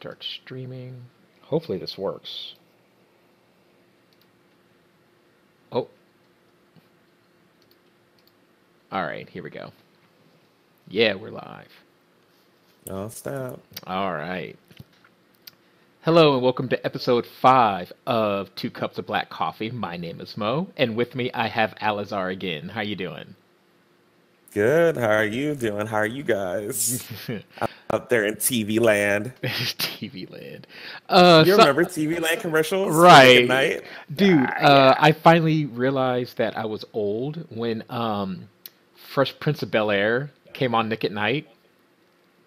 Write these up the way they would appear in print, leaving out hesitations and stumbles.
Start streaming. Hopefully this works. Oh, all right, here we go. Yeah, we're live. Oh, stop. All right. Hello and welcome to episode 5 of Two Cups of Black Coffee. My name is Mo, and with me I have Alezar again. How you doing? Good. How are you doing? How are you guys out there in TV land? TV land. You So remember TV land commercials for Nick at right, Night? dude. Yeah. I finally realized that I was old when Fresh Prince of Bel Air came on Nick at Night,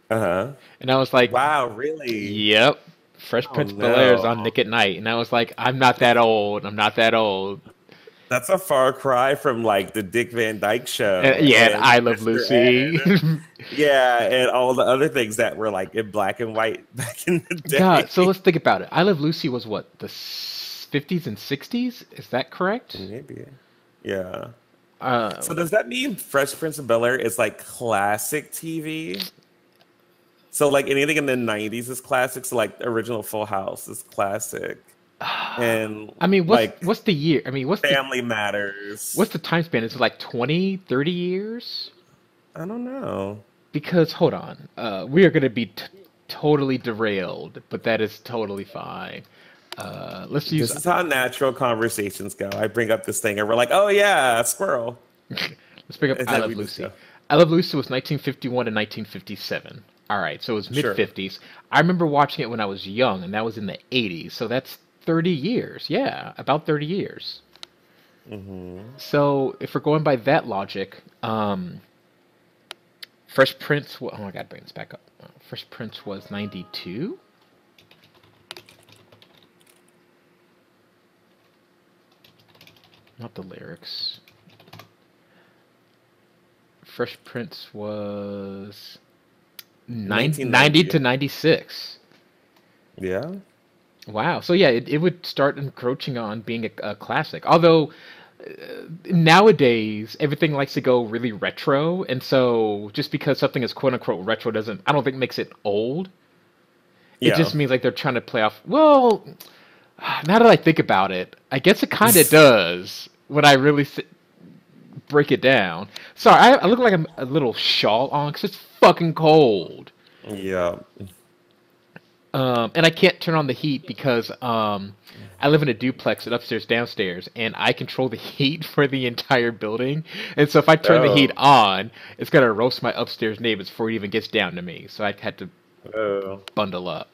Uh-huh. and I was like, Wow, really? "Yep, Fresh Oh Prince of Bel Air is no. on Nick at Night," and I was like, "I'm not that old. I'm not that old." That's a far cry from like the Dick Van Dyke Show Yeah, and and I Love Mr. Lucy. Ed. Yeah, and all the other things that were like in black and white back in the God, so day. let's think about it. I Love Lucy was what, the 50s and 60s? Is that correct? Maybe. Yeah. Uh, So does that mean Fresh Prince of Bel-Air is like classic TV? So like anything in the 90s is classic. So like the original Full House is classic. And I mean, what's like what's the year? I mean, Family Matters. what's the time span? Is it like 20, 30 years? I don't know. Because hold on, we are going to be totally derailed, but that is totally fine. Let's use This is how natural conversations go. I bring up this thing and we're like, oh yeah, a squirrel. let's pick up And I then Love we just Lucy. go. I Love Lucy was 1951 to 1957. All right, so it was mid Sure. 50s. I remember watching it when I was young, and that was in the 80s. So that's 30 years. Yeah, about 30 years. Hmm. So if we're going by that logic, Fresh Prince. Oh my God, bring this back up. Fresh Prince was 92. Not the lyrics. Fresh Prince was 90 1990. to 96. Yeah. Wow. So yeah, it would start encroaching on being a classic. Although nowadays everything likes to go really retro, and so just because something is quote unquote retro doesn't, I don't think makes it old. It Yeah. just means like they're trying to play off. Well, now that I think about it, I guess it kind of does when I really break it down. Sorry, I look like I'm a little shawl on because it's fucking cold. Yeah. And I can't turn on the heat because I live in a duplex and upstairs, downstairs, and I control the heat for the entire building. And so if I turn the heat Oh. on, it's gonna roast my upstairs neighbors before it even gets down to me. So I had to Oh. bundle up.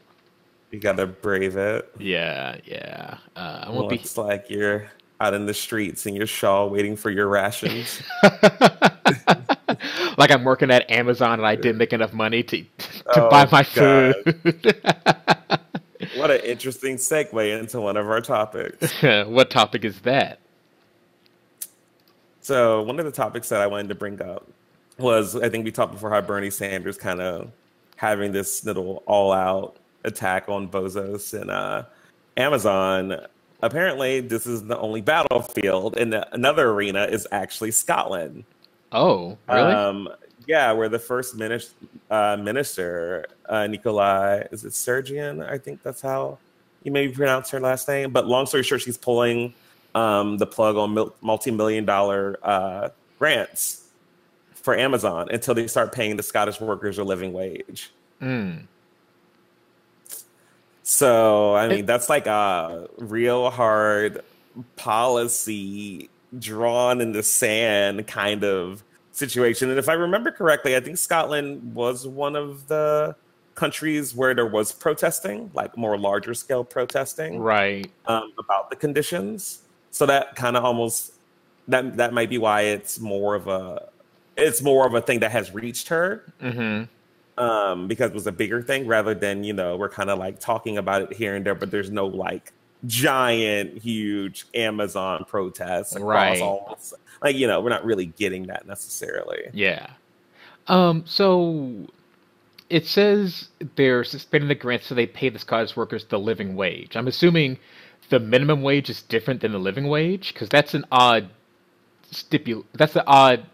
You gotta brave it. Yeah, yeah. I won't be. Looks like you're out in the streets in your shawl waiting for your rations. Like I'm working at Amazon and I didn't make enough money to buy Oh my God. food. What an interesting segue into one of our topics. What topic is that? So one of the topics that I wanted to bring up was I think we talked before how Bernie Sanders kind of having this little all-out attack on Bezos and Amazon. Apparently, this is the only battlefield, and another arena is actually Scotland. Oh, really? Um, yeah, where the first minister, Nikolai, is it Sergian? I think that's how you maybe pronounce her last name. But long story short, she's pulling the plug on multi-million dollar grants for Amazon until they start paying the Scottish workers a living wage. Mm. So, I And mean, that's like a real hard policy drawn in the sand kind of situation. And if I remember correctly, I think Scotland was one of the countries where there was protesting, like more larger scale protesting right. about the conditions. So that kind of almost that might be why it's more of a thing that has reached her Mm-hmm. because it was a bigger thing rather than, we're kind of like talking about it here and there, but there's no like giant, huge Amazon protests across Right. all. Like, we're not really getting that necessarily. Yeah. So it says they're suspending the grants so they pay the Scottish workers the living wage. I'm assuming the minimum wage is different than the living wage because that's an odd That's the odd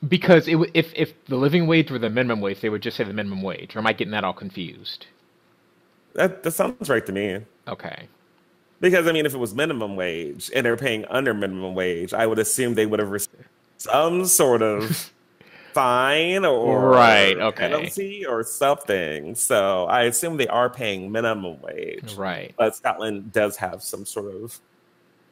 Because if the living wage were the minimum wage, they would just say the minimum wage. Or am I getting that all confused? That sounds right to me. Okay. Because I mean, if it was minimum wage and they're paying under minimum wage, I would assume they would have received some sort of fine Right. or Okay. penalty or something. So I assume they are paying minimum wage. Right. But Scotland does have some sort of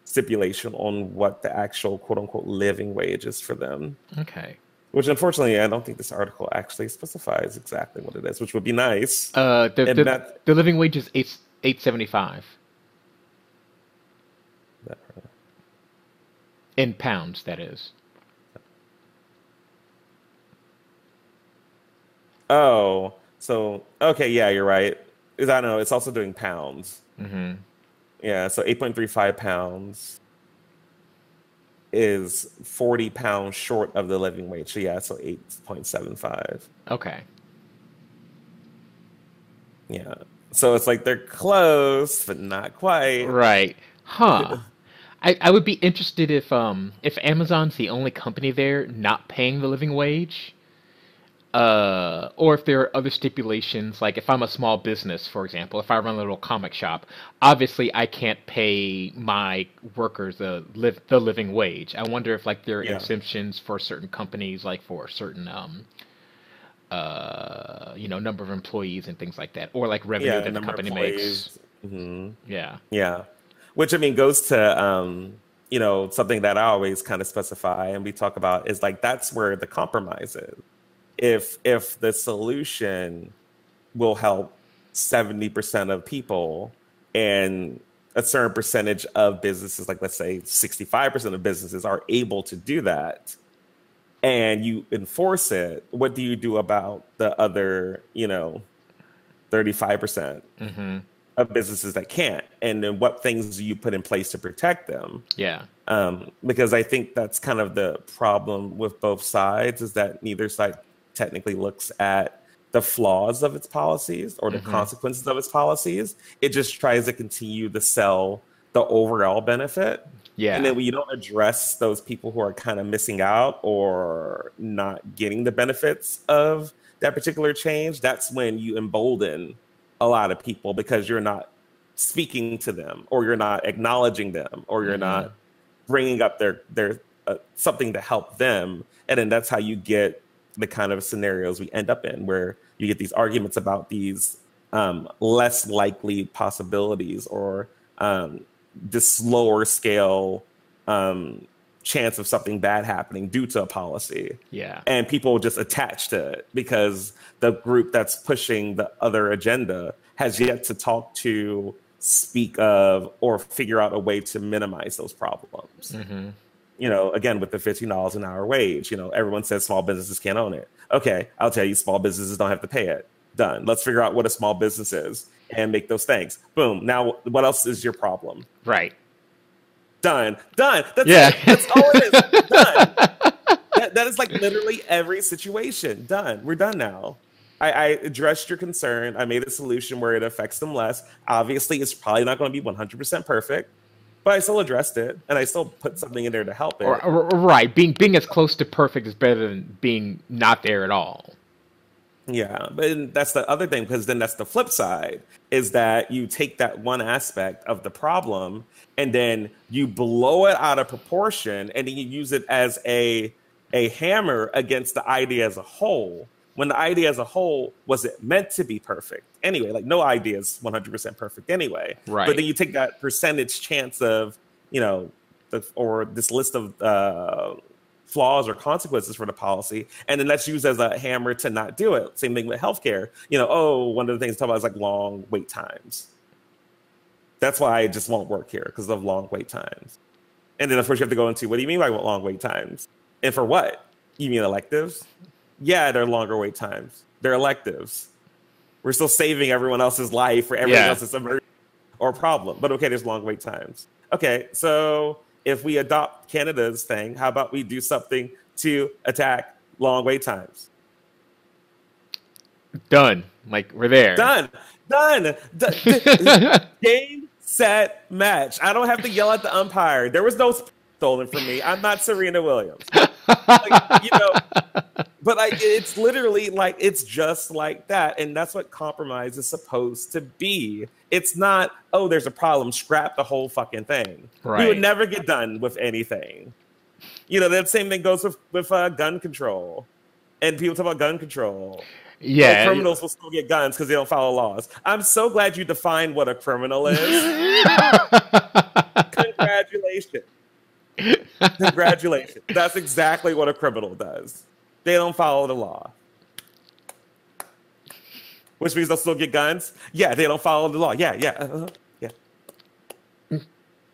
stipulation on what the actual quote unquote living wage is for them. Okay. Which unfortunately I don't think this article actually specifies exactly what it is, which would be nice. The And that, the living wage is 8.75 that in pounds. That is. oh, so okay, yeah, you're right. Is I know it's also doing pounds. Mm-hmm. Yeah, so 8.35 pounds is 40 pounds short of the living wage. So yeah, so 8.75. Okay. Yeah. So it's like they're close, but not quite. Right. Huh. I would be interested if Amazon's the only company there not paying the living wage. Or if there are other stipulations, like if I'm a small business, for example, if I run a little comic shop, obviously I can't pay my workers the living wage. I wonder if like there are Yeah. exemptions for certain companies, like for certain number of employees and things like that, or like revenue Yeah, that the number of company makes. employees. Hmm. Yeah. Yeah. Which I mean goes to something that I always kind of specify and we talk about is like that's where the compromise is. If the solution will help 70% of people and a certain percentage of businesses, like let's say 65% of businesses are able to do that, and you enforce it, what do you do about the other, 35% Mm-hmm. of businesses that can't? And then what things do you put in place to protect them? Yeah. Because I think that's kind of the problem with both sides is that neither side technically looks at the flaws of its policies or the Mm-hmm. consequences of its policies. It just tries to continue to sell the overall benefit. And Yeah. then when you don't address those people who are kind of missing out or not getting the benefits of that particular change, that's when you embolden a lot of people because you're not speaking to them or you're not acknowledging them or you're Mm-hmm. not bringing up their something to help them. And then that's how you get the kind of scenarios we end up in where you get these arguments about these less likely possibilities or this slower scale chance of something bad happening due to a policy. Yeah. And people just attach to it because the group that's pushing the other agenda has yet to talk to, speak of, or figure out a way to minimize those problems. Mm-hmm. Again, with the $15 an hour wage, everyone says small businesses can't own it. Okay, I'll tell you, small businesses don't have to pay it. Done. Let's figure out what a small business is and make those things. Boom. Now, what else is your problem? Right. Done. Done. That's Yeah. it. That's all it is. Done. That is like literally every situation. Done. We're done now. I addressed your concern. I made a solution where it affects them less. Obviously, it's probably not going to be 100% perfect, but I still addressed it, and I still put something in there to help it. Right. Being as close to perfect is better than being not there at all. Yeah, but that's the other thing, because then that's the flip side, is that you take that one aspect of the problem and then you blow it out of proportion and then you use it as a hammer against the idea as a whole. When the idea as a whole wasn't meant to be perfect anyway, like no idea is 100% perfect anyway. Right. But then you take that percentage chance of, or this list of flaws or consequences for the policy, and then that's used as a hammer to not do it. Same thing with healthcare. One of the things to talk about is like long wait times. That's why it just won't work here because of long wait times. And then of course you have to go into what do you mean by long wait times? And for what? You mean electives? Yeah, they're longer wait times. They're electives. We're still saving everyone else's life for everyone else's emergency or problem. But okay, there's long wait times. Okay, so if we adopt Canada's thing, how about we do something to attack long wait times? Done. Like, we're there. Done. Game, set, match. I don't have to yell at the umpire. There was no stolen from me. I'm not Serena Williams. Like, you know, but it's literally like, it's just like that. And that's what compromise is supposed to be. It's not, oh, there's a problem, scrap the whole fucking thing. Right. We would never get done with anything. You know, that same thing goes with gun control. And people talk about gun control. Yeah. Oh, criminals will still get guns because they don't follow laws. I'm so glad you defined what a criminal is. Congratulations. Congratulations. That's exactly what a criminal does. They don't follow the law. Which means they'll still get guns? Yeah, they don't follow the law. Yeah. Yeah.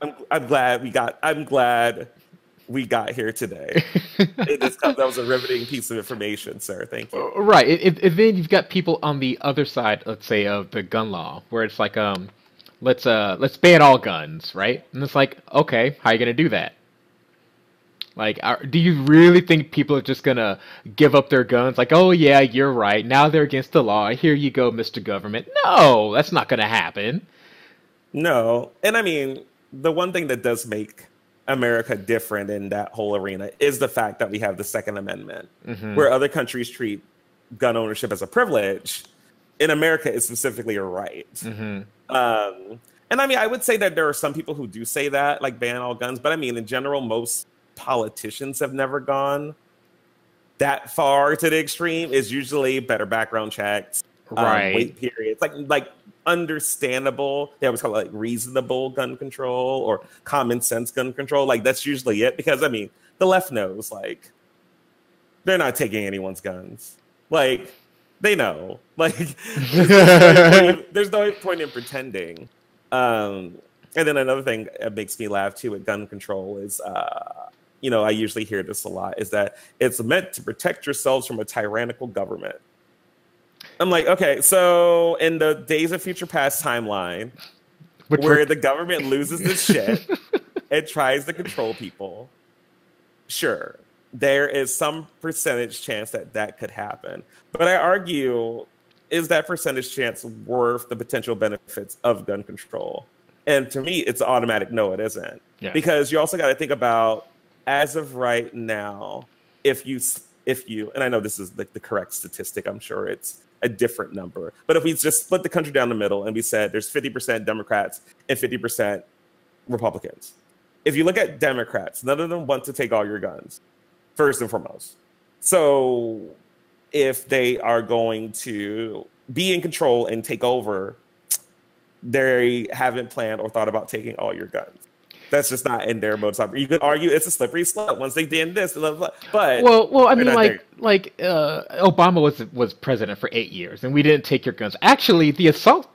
I'm glad we got here today. That was a riveting piece of information, sir. Thank you. Right. And then you've got people on the other side, let's say, of the gun law, where it's like, let's ban all guns, right? And it's like, okay, how are you gonna do that? Like, do you really think people are just gonna give up their guns? Like, oh yeah, you're right. Now they're against the law. Here you go, Mr. Government. No, that's not gonna happen. No, and I mean, the one thing that does make America different in that whole arena is the fact that we have the Second Amendment, where other countries treat gun ownership as a privilege. In America, it's specifically a right. And I mean, I would say that there are some people who do say that, like ban all guns. But I mean, in general, most politicians have never gone that far to the extreme. Is usually better background checks, right? Wait periods, like understandable. They always call it like reasonable gun control or common sense gun control. Like that's usually it, because I mean, the left knows, like, they're not taking anyone's guns. Like, they know. Like, there's no point in pretending. And then another thing that makes me laugh too with gun control is, you know, I usually hear this a lot, is that it's meant to protect yourselves from a tyrannical government. I'm like, okay, so in the Days of Future Past timeline, where the government loses its shit and tries to control people, sure, there is some percentage chance that that could happen. But I argue, is that percentage chance worth the potential benefits of gun control? And to me, it's an automatic no, it isn't. Yeah. Because you also got to think about, as of right now, if you, and I know this is like the correct statistic, I'm sure it's a different number, but if we just split the country down the middle and we said there's 50% Democrats and 50% Republicans. If you look at Democrats, none of them want to take all your guns, first and foremost. So if they are going to be in control and take over, they haven't planned or thought about taking all your guns. That's just not in their modus operandi. You could argue it's a slippery slope once they did this, blah, blah, blah. But well, I mean, Obama was president for 8 years, and we didn't take your guns. Actually, the assault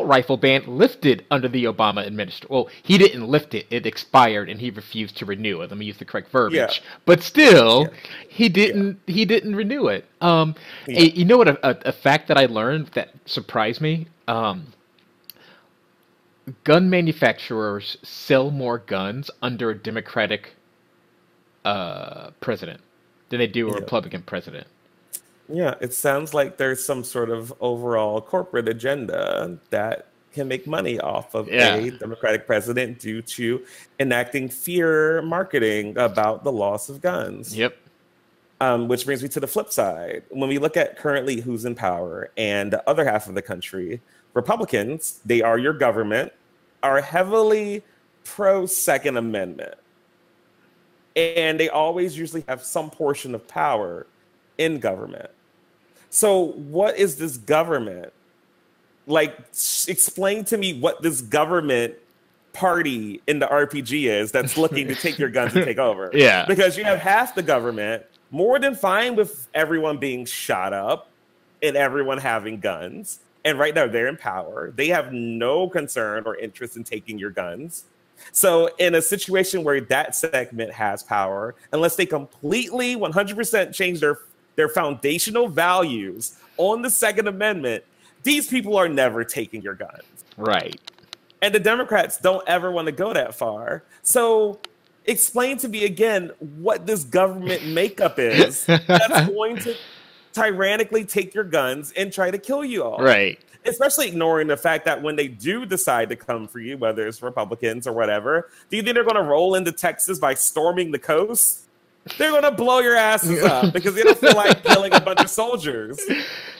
rifle ban lifted under the Obama administration. Well, he didn't lift it; it expired, and he refused to renew it. Let me use the correct verbiage. Yeah. But still, he didn't renew it. You know what? A fact that I learned that surprised me. Gun manufacturers sell more guns under a Democratic president than they do a Republican president. Yeah, it sounds like there's some sort of overall corporate agenda that can make money off of a Democratic president due to enacting fear marketing about the loss of guns. Yep. Which brings me to the flip side. When we look at currently who's in power and the other half of the country, Republicans, they are your government, are heavily pro-Second Amendment. And they always usually have some portion of power in government. So what is this government? Like, explain to me what this government party in the RPG is that's looking to take your guns and take over. Yeah. Because you have half the government more than fine with everyone being shot up and everyone having guns. And right now they're in power. They have no concern or interest in taking your guns. So in a situation where that segment has power, unless they completely 100% change their foundational values on the Second Amendment, these people are never taking your guns. Right. And the Democrats don't ever want to go that far. So explain to me again what this government makeup is that's going to tyrannically take your guns and try to kill you all. Right. Especially ignoring the fact that when they do decide to come for you, whether it's Republicans or whatever, do you think they're going to roll into Texas by storming the coast? They're going to blow your asses up because they don't feel like killing a bunch of soldiers.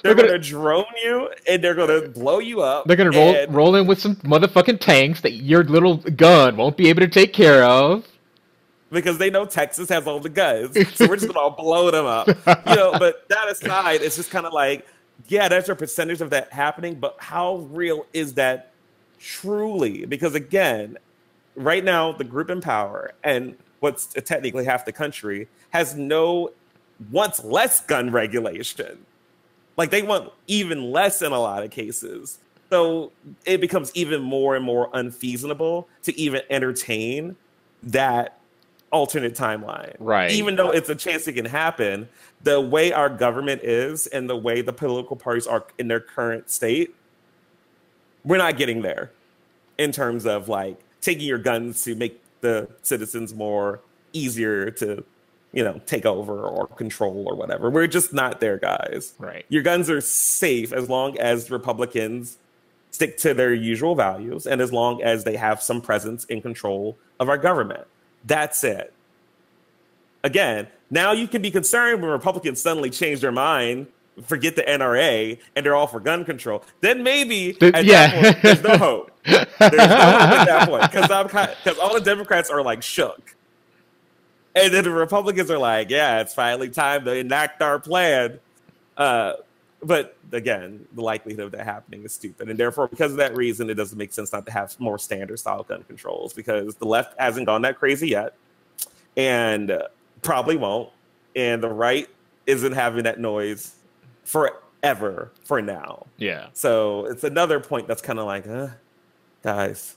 They're going to drone you and they're going to blow you up. They're going to roll in with some motherfucking tanks that your little gun won't be able to take care of. Because they know Texas has all the guns. So we're just going to blow them up. But that aside, it's just kind of like, yeah, there's a percentage of that happening, but how real is that truly? Because again, right now, the group in power and what's technically half the country wants less gun regulation. Like they want even less in a lot of cases. So it becomes even more and more unfeasible to even entertain that alternate timeline. Right. Even though it's a chance it can happen, the way our government is and the way the political parties are in their current state, we're not getting there in terms of like taking your guns to make the citizens more easier to, take over or control or whatever. We're just not there, guys. Right. Your guns are safe as long as Republicans stick to their usual values and as long as they have some presence in control of our government. That's it. Again, now you can be concerned when Republicans suddenly change their mind, forget the NRA, and they're all for gun control. Then maybe at that point, there's no hope. There's no hope at that point because all the Democrats are like shook. And then the Republicans are like, yeah, it's finally time to enact our plan. But again, the likelihood of that happening is stupid. And therefore, because of that reason, it doesn't make sense not to have more standard style gun controls because the left hasn't gone that crazy yet and probably won't. And the right isn't having that noise forever for now. Yeah. So it's another point that's kind of like, guys,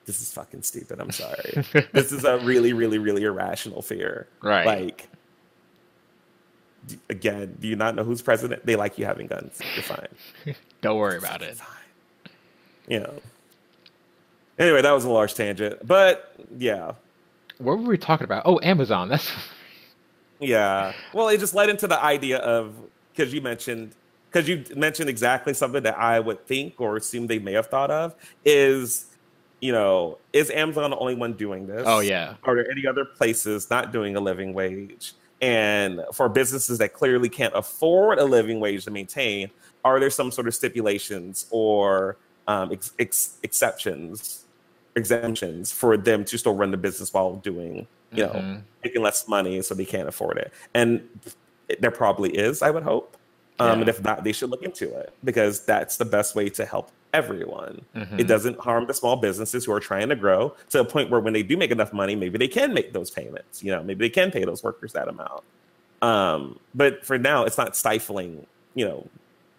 this is fucking stupid. I'm sorry. This is a really, really, really irrational fear. Right. Like, again, do you not know who's president? They like you having guns. You're fine. Don't worry about it. Fine. Anyway, that was a large tangent. But, yeah. What were we talking about? Oh, Amazon. That's... Yeah. Well, it just led into the idea of, because you mentioned exactly something that I would think or assume they may have thought of is Amazon the only one doing this? Oh, yeah. Are there any other places not doing a living wage? And for businesses that clearly can't afford a living wage to maintain, are there some sort of stipulations or exemptions for them to still run the business while doing, making less money so they can't afford it? And there probably is, I would hope. And if not, they should look into it because that's the best way to help everyone. Mm-hmm. It doesn't harm the small businesses who are trying to grow to a point where when they do make enough money, maybe they can make those payments. Maybe they can pay those workers that amount. But for now, it's not stifling,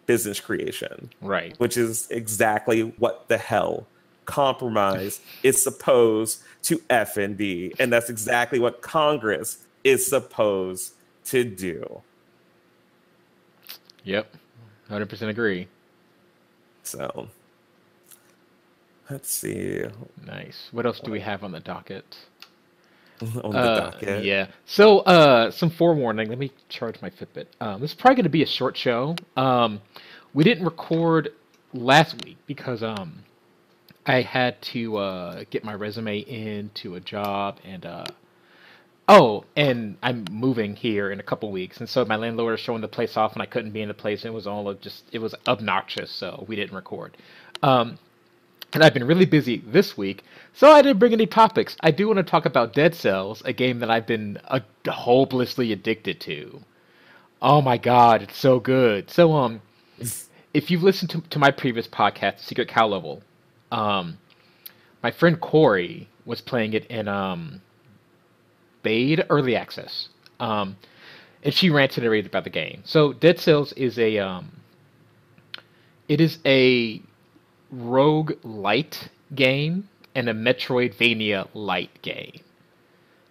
business creation. Right. Which is exactly what the hell compromise is supposed to effing be. And that's exactly what Congress is supposed to do. Yep. 100% agree. So, let's see. Nice. What else do we have on the docket? On the docket? Yeah. So, some forewarning. Let me charge my Fitbit. This is probably going to be a short show. We didn't record last week because I had to get my resume into a job and and I'm moving here in a couple weeks, and so my landlord is showing the place off, and I couldn't be in the place, and it was obnoxious, so we didn't record. And I've been really busy this week, so I didn't bring any topics. I do want to talk about Dead Cells, a game that I've been hopelessly addicted to. Oh my god, it's so good. So if you've listened to my previous podcast, Secret Cow Level, my friend Corey was playing it in paid early access, and she ranted and raved about the game. So Dead Cells is a rogue light game and a Metroidvania light game.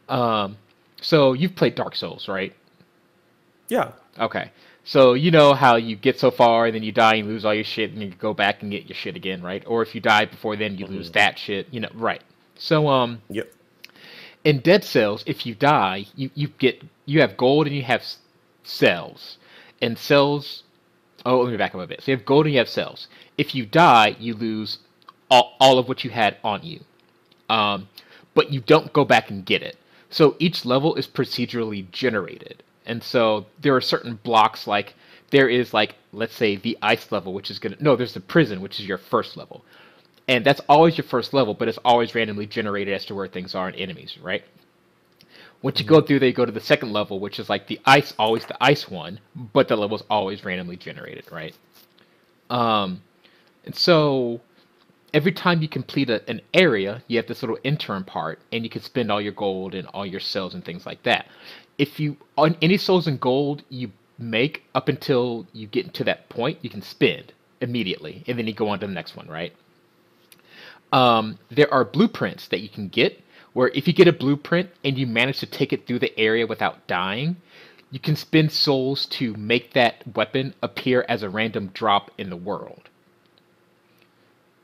So you've played Dark Souls, right? Yeah. Okay. So you know how you get so far and then you die and lose all your shit and you go back and get your shit again, right? Or if you die before then, you lose that shit, right? So yep. In Dead Cells, if you die, you have gold and you have cells. And cells... Oh, let me back up a bit. So you have gold and you have cells. If you die, you lose all of what you had on you. But you don't go back and get it. So each level is procedurally generated. And so there are certain blocks, like there is, like, let's say the ice level, which is gonna, no, there's the prison, which is your first level. And that's always your first level, but it's always randomly generated as to where things are and enemies, right? Once you Hmm. go through, they go to the second level, which is like the ice, always the ice one, but the level's always randomly generated, right? Um, and so every time you complete an area, you have this little intern part, and you can spend all your gold and all your cells and things like that. If you, on any souls and gold you make up until you get to that point, you can spend immediately, and then you go on to the next one, right? There are blueprints that you can get, where if you get a blueprint and you manage to take it through the area without dying, you can spend souls to make that weapon appear as a random drop in the world.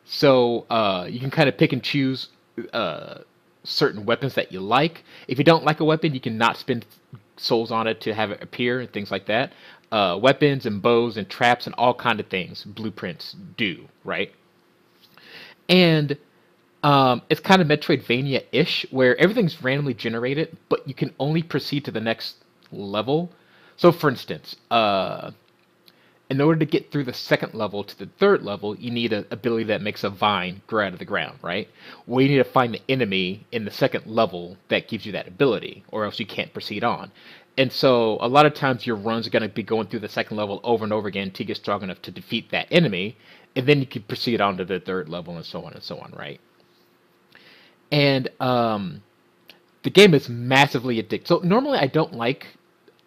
So you can kind of pick and choose uh, certain weapons that you like. If you don't like a weapon, you can not spend souls on it to have it appear and things like that. Weapons and bows and traps and all kind of things blueprints do, right? And it's kind of Metroidvania-ish, where everything's randomly generated, but you can only proceed to the next level. So, for instance, in order to get through the second level to the third level, you need an ability that makes a vine grow out of the ground, right? Well, you need to find the enemy in the second level that gives you that ability, or else you can't proceed on. And so, a lot of times, your runs are going to be going through the second level over and over again until you get strong enough to defeat that enemy, and then you can proceed on to the third level, and so on and so on, right? And the game is massively addictive. So normally I don't like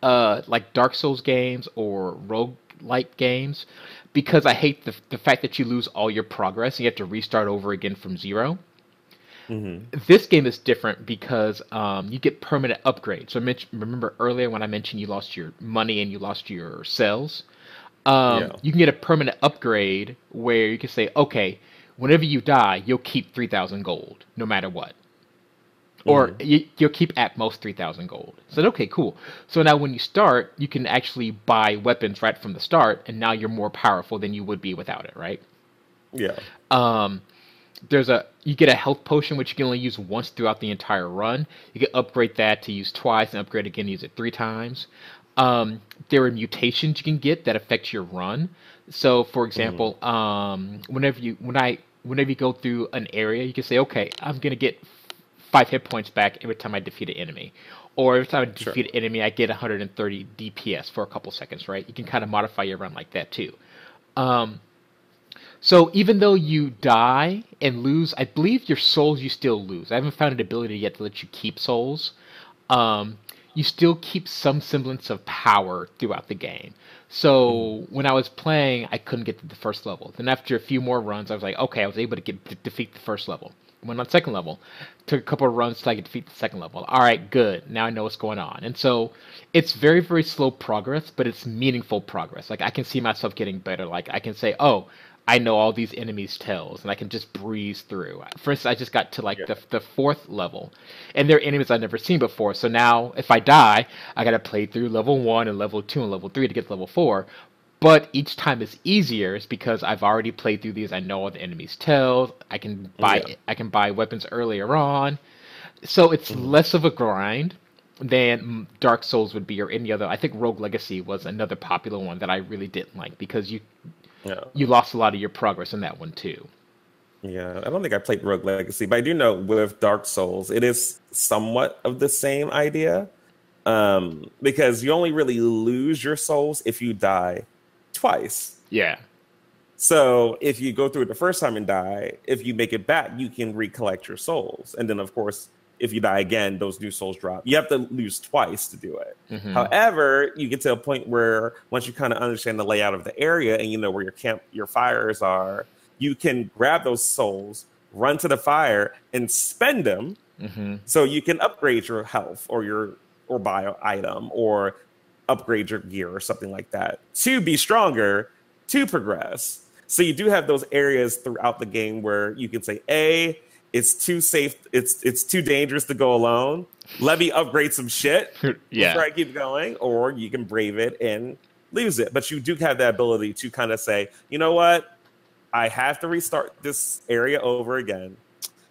Dark Souls games or roguelike games because I hate the fact that you lose all your progress and you have to restart over again from zero. Hmm. This game is different because you get permanent upgrades. So remember earlier when I mentioned you lost your money and you lost your cells? Yeah. You can get a permanent upgrade where you can say, okay, whenever you die, you'll keep 3,000 gold, no matter what. Or Hmm. you'll keep at most 3,000 gold. So, okay, cool. So now when you start, you can actually buy weapons right from the start, and now you're more powerful than you would be without it, right? Yeah. Um, you get a health potion which you can only use once throughout the entire run. You can upgrade that to use twice and upgrade again to use it 3 times. There are mutations you can get that affect your run. So, for Hmm. example, whenever you go through an area, you can say, okay, I'm gonna get 5 hit points back every time I defeat an enemy, or every time I Sure. defeat an enemy, I get 130 DPS for a couple seconds. Right? You can kind of modify your run like that too. Um, so even though you die and lose, I believe your souls you still lose. I haven't found an ability yet to let you keep souls. Um, you still keep some semblance of power throughout the game. Hmm. So when I was playing, I couldn't get to the first level. Then after a few more runs, I was like, okay, I was able to defeat the first level. Went on second level, took a couple of runs till I could defeat the second level. All right, good. Now I know what's going on. And so it's very, very slow progress, but it's meaningful progress. Like I can see myself getting better. Like I can say, oh, I know all these enemies' tells, and I can just breeze through. For instance, I just got to like Yeah. the fourth level, and they're enemies I've never seen before. So now, if I die, I gotta play through level one and level two and level three to get to level four. But each time is easier, is because I've already played through these. I know all the enemies' tells. Yeah. I can buy weapons earlier on, so it's Hmm. less of a grind than Dark Souls would be or any other. I think Rogue Legacy was another popular one that I really didn't like because Yeah. you lost a lot of your progress in that one too. Yeah. I don't think I played Rogue Legacy, but I do know with Dark Souls, it is somewhat of the same idea. Because you only really lose your souls if you die twice. Yeah. So if you go through it the first time and die, if you make it back, you can recollect your souls. And then, of course, if you die again, those new souls drop. You have to lose twice to do it. Hmm. However, you get to a point where once you kind of understand the layout of the area and you know where your fires are, you can grab those souls, run to the fire, and spend them Hmm. so you can upgrade your health or buy an item or upgrade your gear or something like that to be stronger to progress. So you do have those areas throughout the game where you can say, A, it's too safe, it's too dangerous to go alone. Let me upgrade some shit before Yeah. I keep going, or you can brave it and lose it. But you do have that ability to kind of say, you know what? I have to restart this area over again.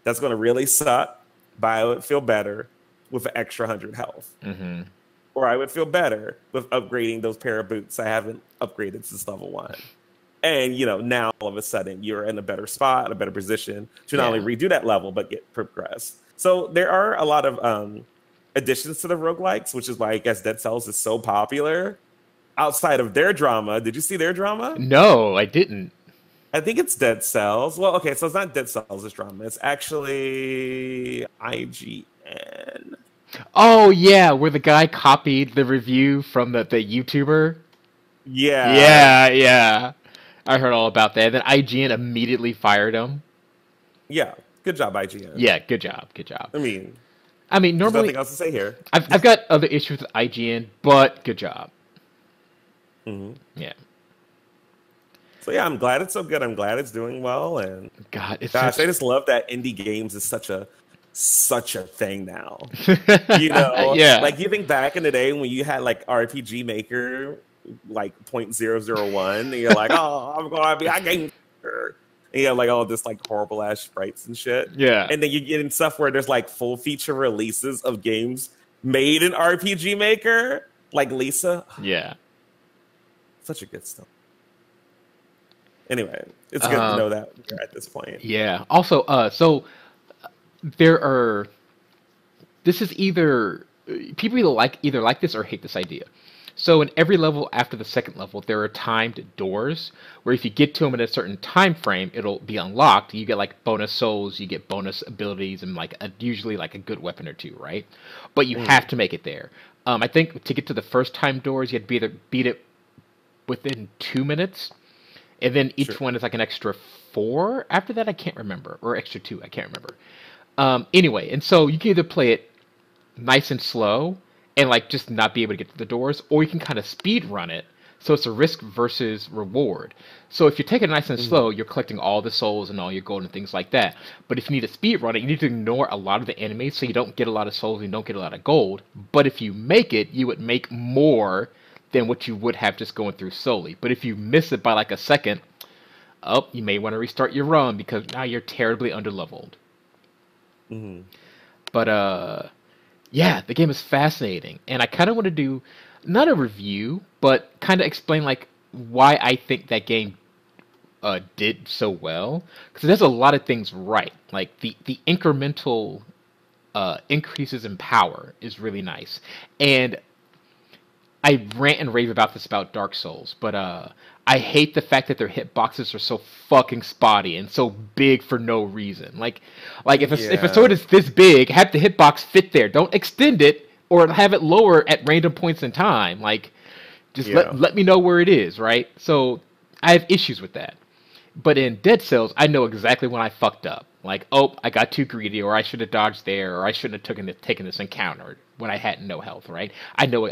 That's going to really suck, but I would feel better. with an extra 100 health. Mm-hmm. Or I would feel better with upgrading those pair of boots I haven't upgraded since level 1. And, now all of a sudden you're in a better spot, a better position to not only redo that level, but get progress. So there are a lot of additions to the roguelikes, which is why I guess Dead Cells is so popular. Outside of their drama, did you see their drama? No, I didn't. I think it's Dead Cells. Well, okay, so it's not Dead Cells' drama. It's actually IGN. Oh, yeah, where the guy copied the review from the YouTuber. Yeah. Yeah. I heard all about that. Then IGN immediately fired him. Yeah. Good job, IGN. Yeah, good job. I mean, normally, there's nothing else to say here. I've got other issues with IGN, but good job. Mm-hmm. Yeah. So yeah, I'm glad it's so good. I'm glad it's doing well, and I just love that indie games is such a thing now. Yeah. Like you think back in the day when you had like RPG Maker, like .001, and you're like, oh, I'm gonna be a game maker. And you have like all this like horrible ass sprites and shit. Yeah. And then you get in stuff where there's like full feature releases of games made in RPG Maker, like Lisa. Yeah. Such a good stuff. Anyway, it's good to know that we're at this point. Yeah. Also, so this is either people either like this or hate this idea. So in every level after the second level, there are timed doors where if you get to them in a certain time frame, it'll be unlocked. You get like bonus souls, you get bonus abilities, and like usually like a good weapon or two, right? But you have to make it there. I think to get to the first time doors, you had to beat it within 2 minutes. And then each one is like an extra 4 after that. I can't remember. Or extra 2. I can't remember. Anyway, and so you can either play it nice and slow and like just not be able to get to the doors, or you can kind of speed run it. So it's a risk versus reward. So if you take it nice and slow, you're collecting all the souls and all your gold and things like that. But if you need to speed run it, you need to ignore a lot of the enemies so you don't get a lot of souls and you don't get a lot of gold. But if you make it, you would make more than what you would have just going through slowly. But if you miss it by like a second, you may want to restart your run because now you're terribly underleveled. Mm-hmm. But yeah, the game is fascinating, and I kind of want to do not a review, but kind of explain like why I think that game did so well, because it does a lot of things right. Like the incremental increases in power is really nice, and I rant and rave about this about Dark Souls, but I hate the fact that their hitboxes are so fucking spotty and so big for no reason. Like if a sword is this big, have the hitbox fit there. Don't extend it or have it lower at random points in time. Like, just let me know where it is, right? So I have issues with that. But in Dead Cells, I know exactly when I fucked up. Like, I got too greedy, or I should have dodged there, or I shouldn't have taken this encounter when I had no health, right? I know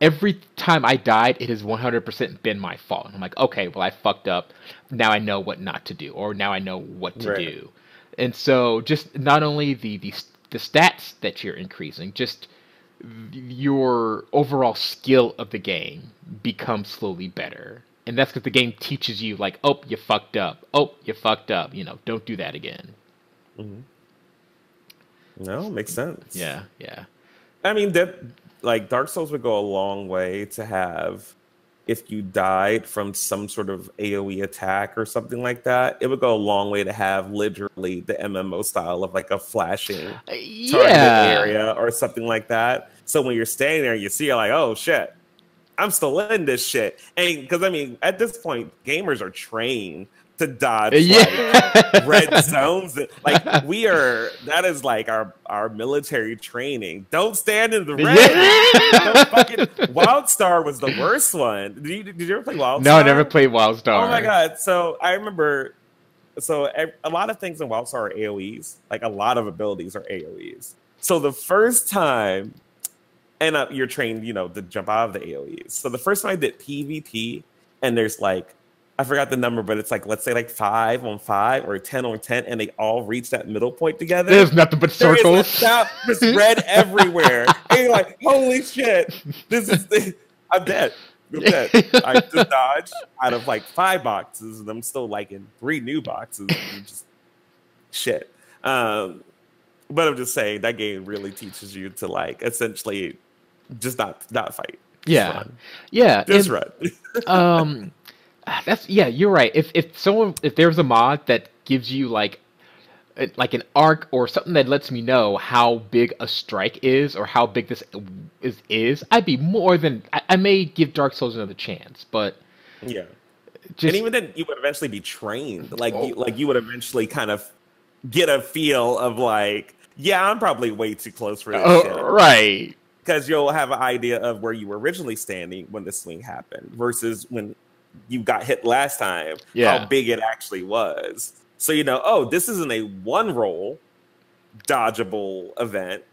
every time I died, it has 100% been my fault. And I'm like, okay, well, I fucked up. Now I know what not to do, or now I know what to do. And so just not only the stats that you're increasing, just your overall skill of the game becomes slowly better. And that's because the game teaches you, like, you fucked up. You fucked up. Don't do that again. Mm-hmm. No, makes sense. Yeah. I mean, Dark Souls would go a long way to have, if you died from some sort of AoE attack or something like that, it would go a long way to have literally the MMO style of like a flashing targeted area or something like that. So when you're standing there, you see, you're like, oh shit, I'm still in this shit. And because at this point, gamers are trained to dodge like red zones. Like that is like our military training. Don't stand in the red. WildStar was the worst one. Did you ever play WildStar? No, I never played WildStar. Oh my god! So I remember. So a lot of things in WildStar are AOE's. Like a lot of abilities are AOE's. So the first time, and you're trained, to jump out of the AOE's. So the first time I did PvP, and there's like, I forgot the number, but it's like, let's say like 5 on 5 or 10 on 10, and they all reach that middle point together. There's nothing but circles. There's red everywhere. And you're like, holy shit, I'm dead. I just dodged out of like 5 boxes, and I'm still like in 3 new boxes. And just shit. But I'm just saying that game really teaches you to like essentially just not fight, just Yeah, run, yeah, just and run. um, that's yeah. You're right. If there's a mod that gives you like an arc or something that lets me know how big a strike is or how big this is, I'd be more than I may give Dark Souls another chance, but Yeah. And just even then, you would eventually be trained. Like oh, you would eventually kind of get a feel of like, yeah, I'm probably way too close for this shit. right, Because you'll have an idea of where you were originally standing when the swing happened versus when you got hit last time, how yeah, big it actually was. So you know, oh, this isn't a one roll dodgeable event.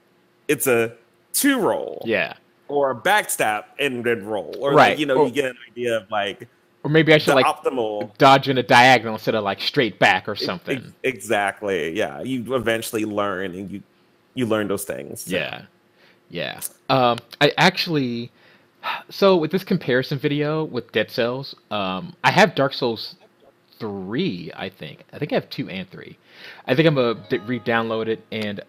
It's a two roll yeah, or a backstab and then roll. Or like, right, you know, you get an idea of like or maybe I should the like optimal. dodge in a diagonal instead of like straight back or something. Exactly. Yeah. You eventually learn and you learn those things. So. Yeah, yeah. I actually, so with this comparison video with Dead Cells, I have Dark Souls 3, I think. I think I have 2 and 3. I think I'm gonna re-download it and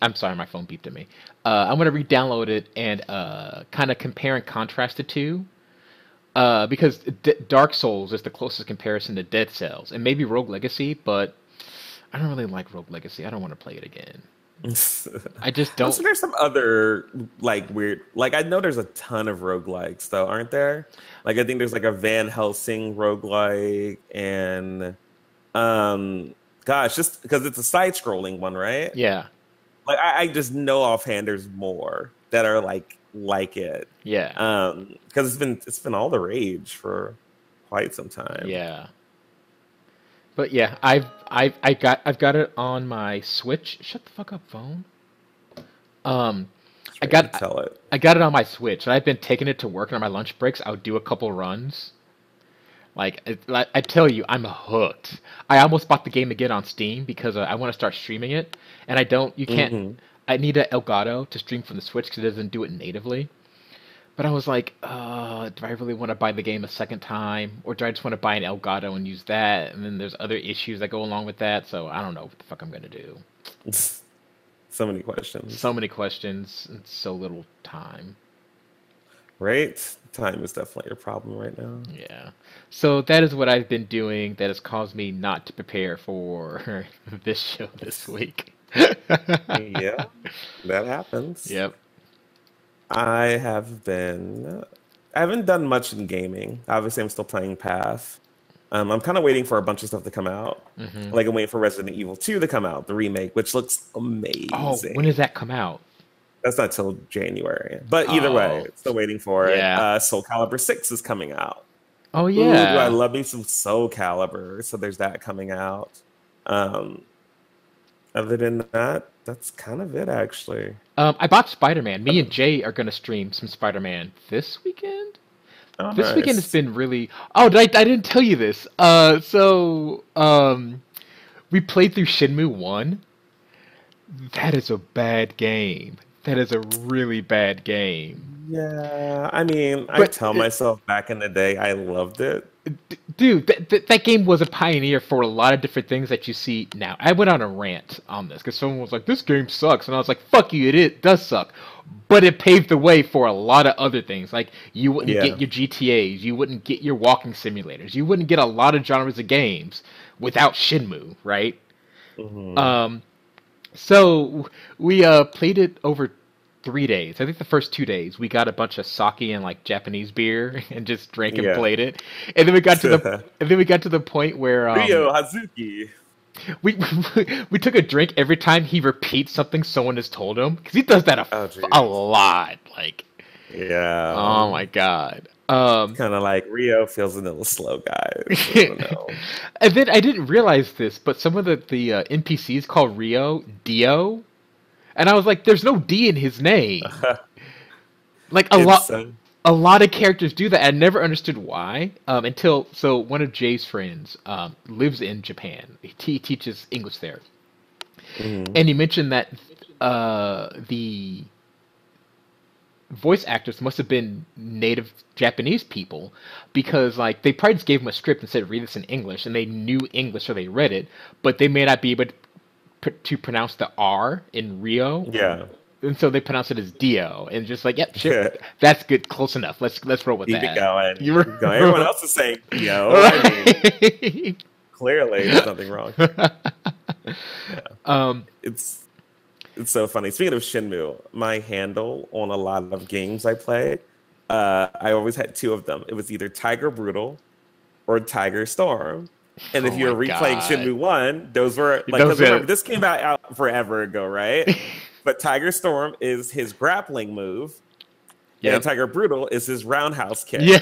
I'm sorry, my phone beeped at me. I'm gonna re-download it and kind of compare and contrast the two. Because Dark Souls is the closest comparison to Dead Cells, and maybe Rogue Legacy, but I don't really like Rogue Legacy. I don't want to play it again. I just I'm don't. sure there's some other like weird like I know there's a ton of roguelikes though, aren't there? Like I think there's like a Van Helsing roguelike and gosh, just because it's a side scrolling one, right? Yeah, Like I just know offhand there's more that are like it. yeah, Because it's been all the rage for quite some time. yeah. But yeah, I've got it on my Switch. Shut the fuck up, phone. Um, I Trying to got tell it. I got it on my Switch, and I've been taking it to work, and on my lunch breaks, I would do a couple runs. I tell you, I'm hooked. I almost bought the game again on Steam because I want to start streaming it, and I don't. You can't. Hmm. I need an Elgato to stream from the Switch because it doesn't do it natively. But I was like, do I really want to buy the game a second time, or do I just want to buy an Elgato and use that? And then there's other issues that go along with that, so I don't know what the fuck I'm gonna do. So many questions. So many questions and so little time. Right? Time is definitely a problem right now. Yeah. So that is what I've been doing that has caused me not to prepare for this show this week. Yeah, that happens. Yep. I have been. I haven't done much in gaming. Obviously, I'm still playing Path. I'm kind of waiting for a bunch of stuff to come out. Hmm. Like I'm waiting for Resident Evil 2 to come out, the remake, which looks Oh, when does amazing. that come out? That's not till January. But either way, Oh, still waiting for it. yeah. Soul Calibur 6 is coming out. Oh, Ooh, do I yeah. love me some Soul Calibur? So there's that coming out. Um, Other than that, that's kind of it, actually. I bought Spider-Man. Me and Jay are gonna stream some Spider-Man this weekend. Oh, This weekend has nice. been really. Oh, I didn't tell you this. We played through Shenmue 1. That is a bad game. That is a really bad game. Yeah, I mean, I But tell myself back in the day I loved it. dude, that game was a pioneer for a lot of different things that you see now. I went on a rant on this because someone was like, "This game sucks," and I was like, "Fuck you, it does suck." But it paved the way for a lot of other things. Like you wouldn't Yeah. get your GTA's, you wouldn't get your walking simulators, you wouldn't get a lot of genres of games without Shinmu, right? Hmm. Um, So we played it over 3 days. I think the first 2 days we got a bunch of sake and like Japanese beer and just drank and Yeah. played it. And then we got to the and then we got to the point where Ryo Hazuki. we we took a drink every time he repeats something someone has told him because he does that Oh, a jeez. lot. Like, Yeah. oh my god. Kind of like Rio feels a little slow, guys. I don't know. And then I didn't realize this, but some of the NPCs call Rio Dio, and I was like, "There's no D in his name." Like It's a lot of characters do that. I never understood why until one of Jay's friends lives in Japan. He teaches English there, mhm. and he mentioned that the voice actors must have been native Japanese people, because like they probably just gave them a script and said read this in English, and they knew English so they read it, but they may not be able to pronounce the R in Rio, Yeah. and so they pronounce it as Dio, and just like, yep, sure, that's good, close enough. Let's roll with Keep that. it going. You were going. Everyone else is saying, yo, I mean, clearly there's nothing wrong. Yeah. It's so funny. Speaking of Shenmue, my handle on a lot of games I play, I always had two of them. It was either Tiger Brutal or Tiger Storm. And if you're replaying Shenmue 1, those were like, because remember, this came out forever ago, right? But Tiger Storm is his grappling move. And Tiger Brutal is his roundhouse kick. Yeah.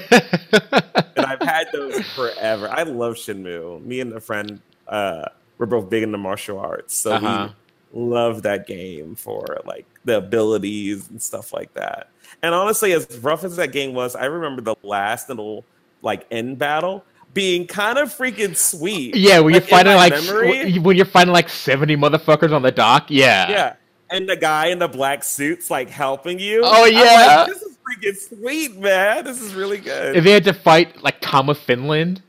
And I've had those forever. I love Shenmue. Me and a friend, we're both big into martial arts. So we love that game for like the abilities and stuff like that. And honestly, as rough as that game was, I remember the last little like end battle being kind of freaking sweet. Yeah, when you're fighting when you're fighting like 70 motherfuckers on the dock. Yeah. Yeah. And the guy in the black suit's like helping you. Oh yeah. I'm like, this is freaking sweet, man. This is really good. And they had to fight like Tama Finland.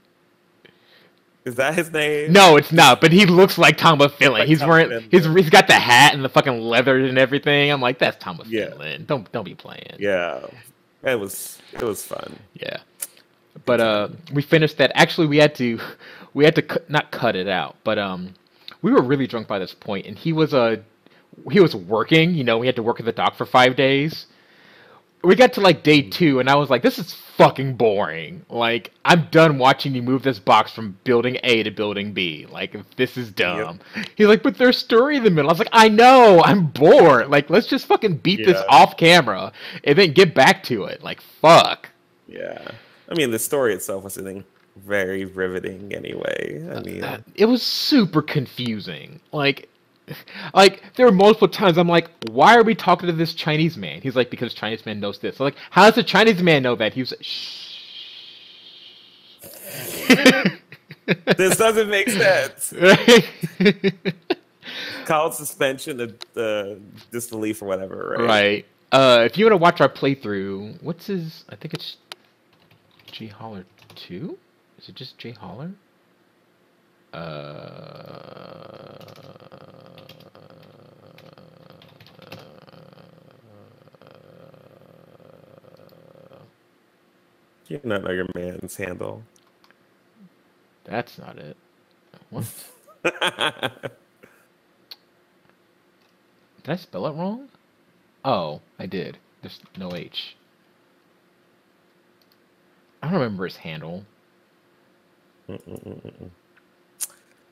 Is that his name? No, it's not. But he looks like Tama Finland. Like he's Finland. He's got the hat and the fucking leather and everything. I'm like, that's Tama Finland. Don't be playing. Yeah, it was fun. Yeah, but we finished that. Actually, we had to not cut it out, but we were really drunk by this point, and he was working. You know, we had to work at the dock for 5 days. We got to like day 2, and I was like, this is fucking boring. Like, I'm done watching you move this box from building A to building B. Like, this is dumb. Yep. He's like, but there's story in the middle. I was like, I know, I'm bored. Like, let's just fucking beat this off camera and then get back to it. Like, fuck. Yeah. I mean, the story itself was something very riveting anyway. I mean, it was super confusing. Like, there were multiple times I'm like, why are we talking to this Chinese man? He's like, because Chinese man knows this. I'm like, how does a Chinese man know that? He was like, shh. This doesn't make sense. Called suspension of disbelief or whatever, right? Right. If you want to watch our playthrough, what's his... I think it's J Holler 2? Is it just J Holler? You not know your man's handle. That's not it. What? Did I spell it wrong? Oh, I did. There's no H. I don't remember his handle.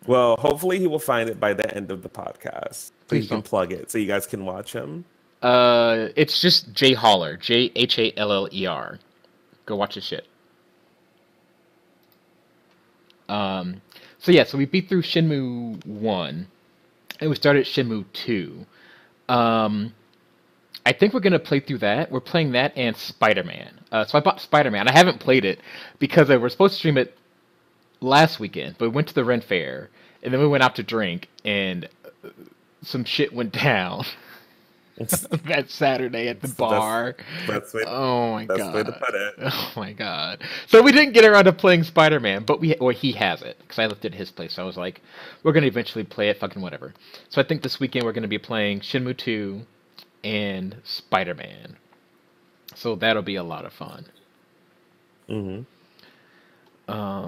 Well, hopefully he will find it by the end of the podcast. So you can plug it so you guys can watch him. It's just J Holler. JHALLER. Go watch his shit. So we beat through Shenmue 1. And we started Shenmue 2. I think we're going to play through that. We're playing that and Spider-Man. So I bought Spider-Man. I haven't played it because we were supposed to stream it last weekend, but we went to the Ren Fair, and then we went out to drink, and some shit went down that Saturday at the bar. That's oh my god! That's the way to put it. Oh my god! So we didn't get around to playing Spider-Man, but he has it because I looked at his place. So I was like, we're gonna eventually play it, fucking whatever. So I think this weekend we're gonna be playing Shenmue 2 and Spider-Man. So that'll be a lot of fun. Mm-hmm.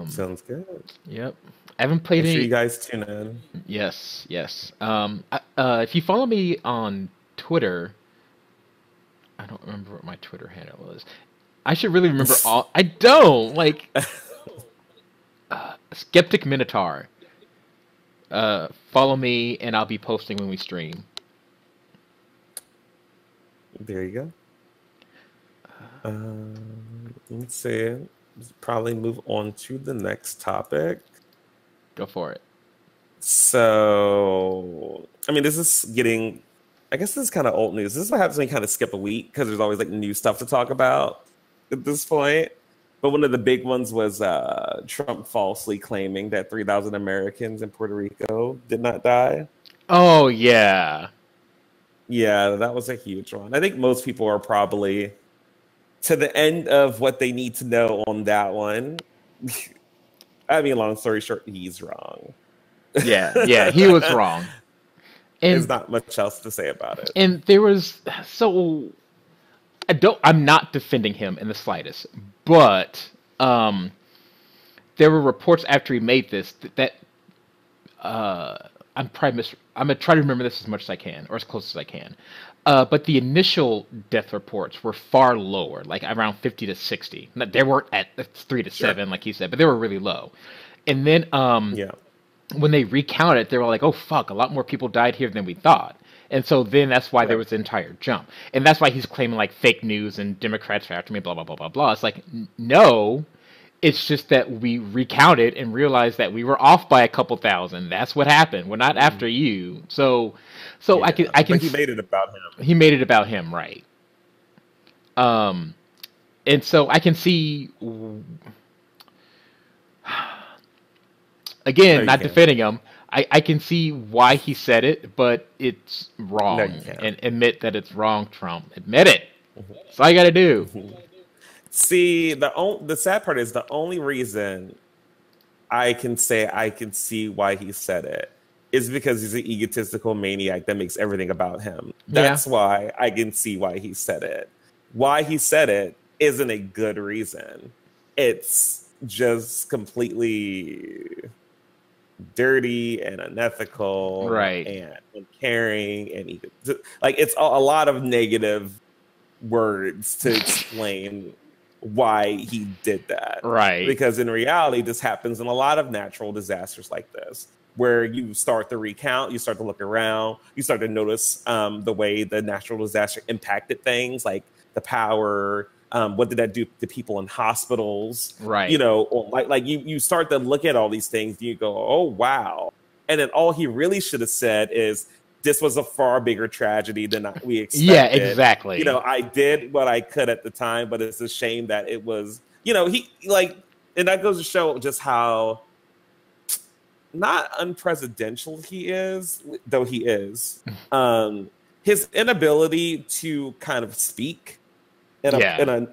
Sounds good. Yep. I haven't played any. Make sure you guys tune in. Yes. If you follow me on Twitter, I don't remember what my Twitter handle is. I should really remember all. I don't like. Skeptic Minotaur. Follow me, and I'll be posting when we stream. There you go. Let's see. Probably move on to the next topic. Go for it. So, I mean, this is getting... I guess this is kind of old news. This is what happens when you kind of skip a week, because there's always like new stuff to talk about at this point. But one of the big ones was Trump falsely claiming that 3,000 Americans in Puerto Rico did not die. Oh, yeah. Yeah, that was a huge one. I think most people are probably to the end of what they need to know on that one. I mean, long story short, he's wrong. Yeah, yeah, he was wrong. There's And not much else to say about it. there was so I'm not defending him in the slightest, but um there were reports after he made this that I'm gonna try to remember this as much as I can, or as close as I can. But the initial death reports were far lower, like around 50 to 60. They weren't at 3 to Sure. 7, like he said, but they were really low. And then Yeah. when they recounted, they were like, "Oh fuck, a lot more people died here than we thought." And so then that's why there Right. was the entire jump, and that's why he's claiming like fake news and Democrats are after me, blah blah blah blah blah. It's like no, it's just that we recounted and realized that we were off by a couple thousand. That's what happened. We're not after you. So Yeah. I can But he made it about him. he made it about him, right? Um, and so I can see No, again, you not can't. defending him. I can see why he said it, but it's No, wrong. you can't. And admit that it's wrong, Trump. Admit it. That's all you got to do. See, the sad part is the only reason I can say I can see why he said it is because he's an egotistical maniac that makes everything about him. Yeah. That's why I can see why he said it. Why he said it isn't a good reason. It's just completely dirty and unethical Right. and uncaring and like it's a lot of negative words to explain why he did that. Right. Because in reality, this happens in a lot of natural disasters like this, where you start to recount, you start to look around, you start to notice the way the natural disaster impacted things, like the power. What did that do to people in hospitals? Right. You know, or like you start to look at all these things, and you go, oh wow. And then all he really should have said is, this was a far bigger tragedy than we expected. Yeah, exactly. You know, I did what I could at the time, but it's a shame that it was, you know, he like, and that goes to show just how not unpresidential he is, though he is. His inability to kind of speak in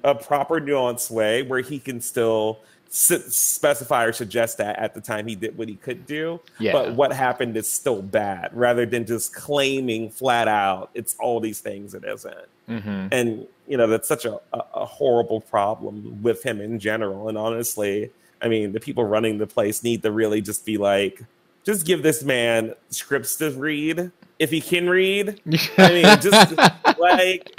a proper nuanced way where he can still specify or suggest that at the time he did what he could do, but what happened is still bad, rather than just claiming flat out it's all these things it isn't. And you know, that's such a horrible problem with him in general. And honestly, I mean, the people running the place need to really just be like, just give this man scripts to read if he can read. I mean, just like,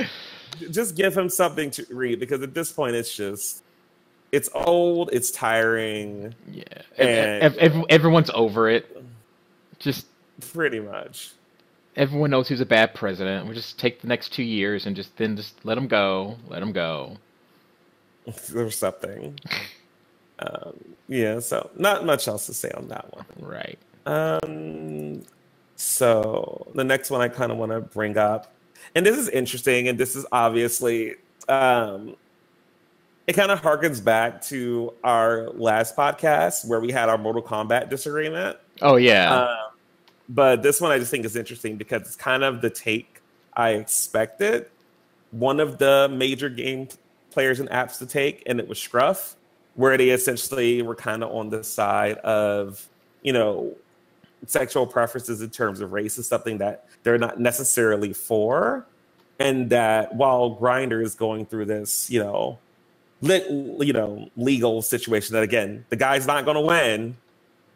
just give him something to read, because at this point it's old, it's tiring. Yeah, and everyone's over it. Just pretty much. Everyone knows he's a bad president. We just take the next 2 years and just let him go. Let him go. There's something. Yeah, so not much else to say on that one. Right. So the next one I kind of want to bring up, and this is interesting, and this is obviously it kind of harkens back to our last podcast where we had our Mortal Kombat disagreement. Oh yeah. But this one I just think is interesting because it's kind of the take I expected one of the major game players and apps to take, and it was Scruff, where they essentially were kind of on the side of, you know, sexual preferences in terms of race is something that they're not necessarily for. And that while Grindr is going through this, legal situation that, again, the guy's not going to win